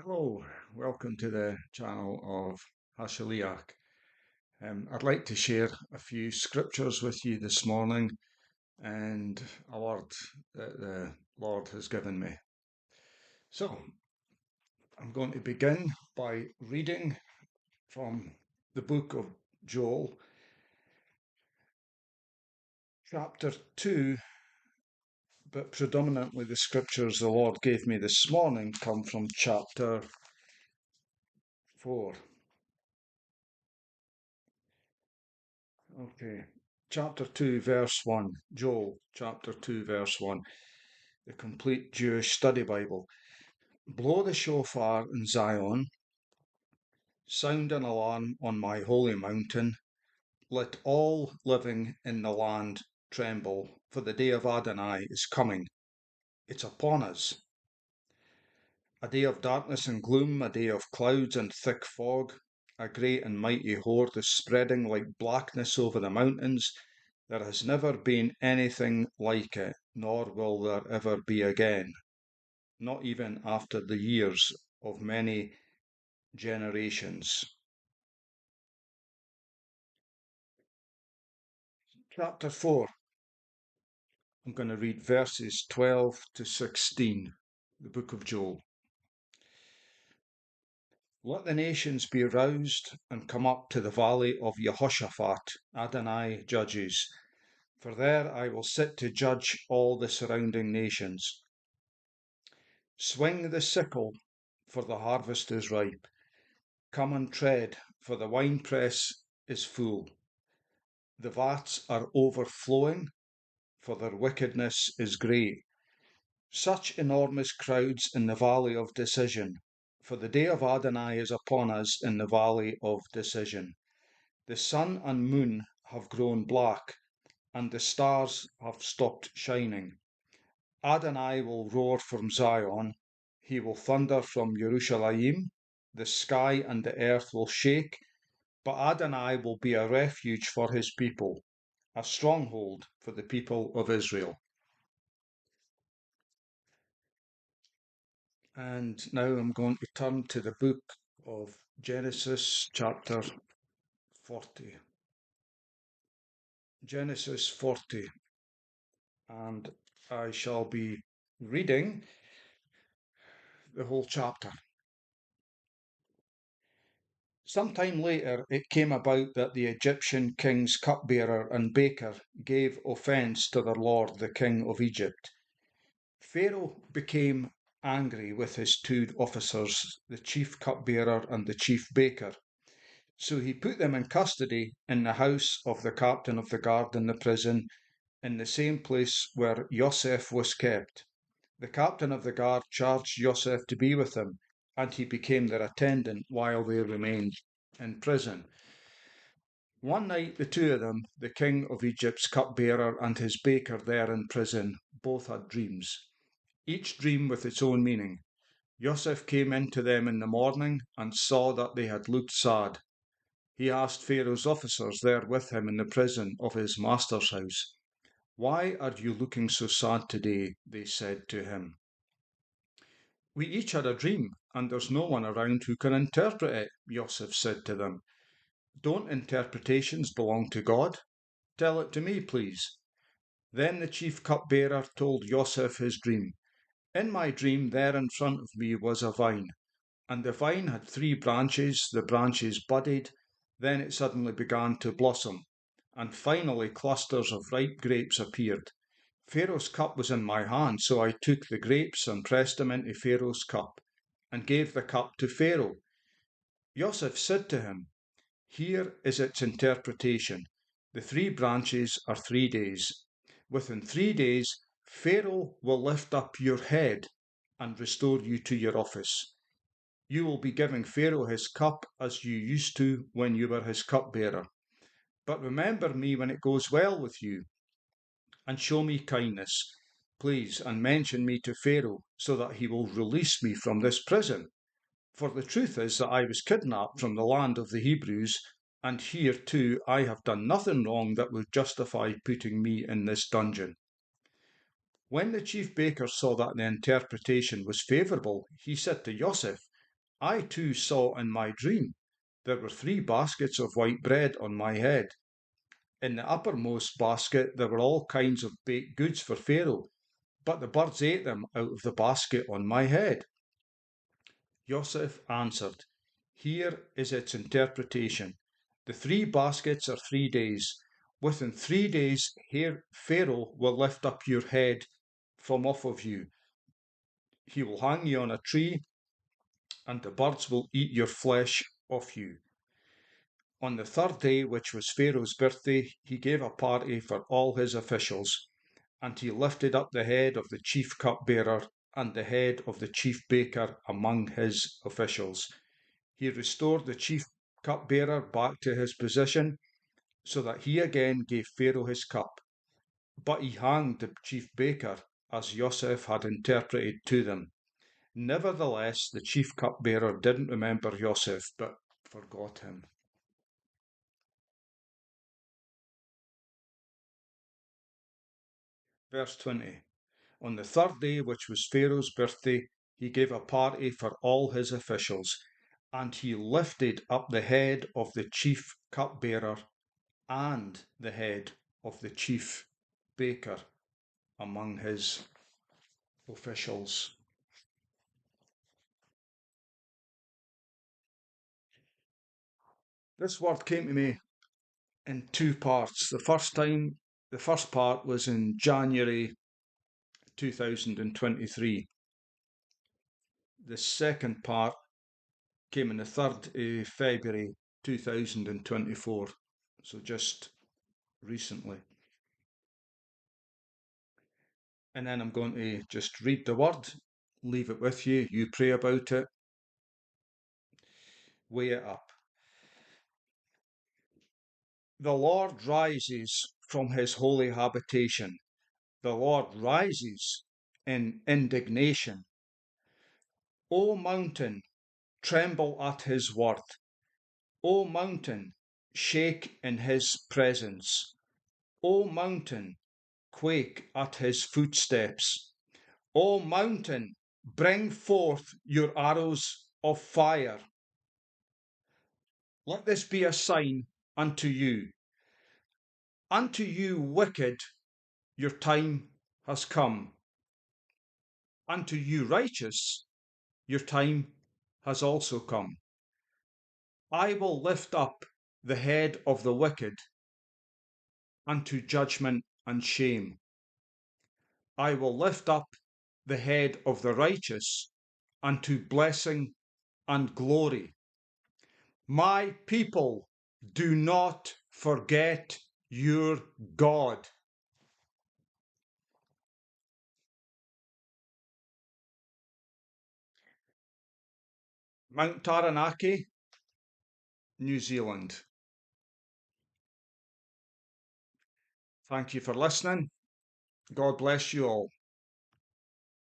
Hello, welcome to the channel of Hashaliach. I'd like to share a few scriptures with you this morning and a word that the Lord has given me. So, I'm going to begin by reading from the book of Joel, chapter 2, but predominantly the scriptures the Lord gave me this morning come from chapter 4. Okay, chapter 2, verse 1. Joel, chapter 2, verse 1. The complete Jewish study Bible. Blow the shofar in Zion, sound an alarm on my holy mountain. Let all living in the land tremble, for the day of Adonai is coming. It's upon us. A day of darkness and gloom, a day of clouds and thick fog. A great and mighty horde is spreading like blackness over the mountains. There has never been anything like it, nor will there ever be again, not even after the years of many generations. Chapter 4, I'm going to read verses 12 to 16, the book of Joel. Let the nations be roused and come up to the valley of Jehoshaphat, Adonai judges, for there I will sit to judge all the surrounding nations. Swing the sickle, for the harvest is ripe. Come and tread, for the winepress is full. The vats are overflowing, for their wickedness is great. Such enormous crowds in the valley of decision, for the day of Adonai is upon us in the valley of decision. The sun and moon have grown black, and the stars have stopped shining. Adonai will roar from Zion, he will thunder from Jerusalem, the sky and the earth will shake, but Adonai will be a refuge for his people, a stronghold for the people of Israel. And now I'm going to turn to the book of Genesis, chapter 40. Genesis 40. And I shall be reading the whole chapter. Sometime later, it came about that the Egyptian king's cupbearer and baker gave offence to their lord, the king of Egypt. Pharaoh became angry with his two officers, the chief cupbearer and the chief baker. So he put them in custody in the house of the captain of the guard in the prison, in the same place where Joseph was kept. The captain of the guard charged Joseph to be with him, and he became their attendant while they remained in prison. One night the two of them, the king of Egypt's cupbearer and his baker there in prison, both had dreams, each dream with its own meaning. Joseph came in to them in the morning and saw that they had looked sad. He asked Pharaoh's officers there with him in the prison of his master's house. Why are you looking so sad today? They said to him. We each had a dream, and there's no one around who can interpret it, Joseph said to them. Don't interpretations belong to God? Tell it to me, please. Then the chief cupbearer told Joseph his dream. In my dream, there in front of me was a vine, and the vine had 3 branches. The branches budded, then it suddenly began to blossom, and finally clusters of ripe grapes appeared. Pharaoh's cup was in my hand, so I took the grapes and pressed them into Pharaoh's cup, and gave the cup to Pharaoh. Joseph said to him, Here is its interpretation. The 3 branches are 3 days. Within 3 days, Pharaoh will lift up your head and restore you to your office. You will be giving Pharaoh his cup as you used to when you were his cupbearer. But remember me when it goes well with you, and show me kindness, please, and mention me to Pharaoh, so that he will release me from this prison. For the truth is that I was kidnapped from the land of the Hebrews, and here too I have done nothing wrong that would justify putting me in this dungeon. When the chief baker saw that the interpretation was favourable, he said to Joseph, I too saw in my dream there were 3 baskets of white bread on my head. In the uppermost basket there were all kinds of baked goods for Pharaoh, but the birds ate them out of the basket on my head. Joseph answered, Here is its interpretation. The 3 baskets are 3 days. Within 3 days, here Pharaoh will lift up your head from off of you. He will hang you on a tree, and the birds will eat your flesh off you. On the 3rd day, which was Pharaoh's birthday, he gave a party for all his officials, and he lifted up the head of the chief cupbearer and the head of the chief baker among his officials. He restored the chief cupbearer back to his position, so that he again gave Pharaoh his cup. But he hanged the chief baker, as Joseph had interpreted to them. Nevertheless, the chief cupbearer didn't remember Joseph, but forgot him. Verse 20. On the 3rd day, which was Pharaoh's birthday, he gave a party for all his officials, and he lifted up the head of the chief cupbearer and the head of the chief baker among his officials. This word came to me in 2 parts. The first part was in January 2023. The second part came on the 3rd of February 2024, so just recently. And then I'm going to just read the word, leave it with you, you pray about it, weigh it up. The Lord rises from his holy habitation. The Lord rises in indignation. O mountain, tremble at his word. O mountain, shake in his presence. O mountain, quake at his footsteps. O mountain, bring forth your arrows of fire. Let this be a sign unto you. Unto you, wicked, your time has come. Unto you, righteous, your time has also come. I will lift up the head of the wicked unto judgment and shame. I will lift up the head of the righteous unto blessing and glory. My people, do not forget your God. Mount Taranaki, New Zealand. Thank you for listening. God bless you all.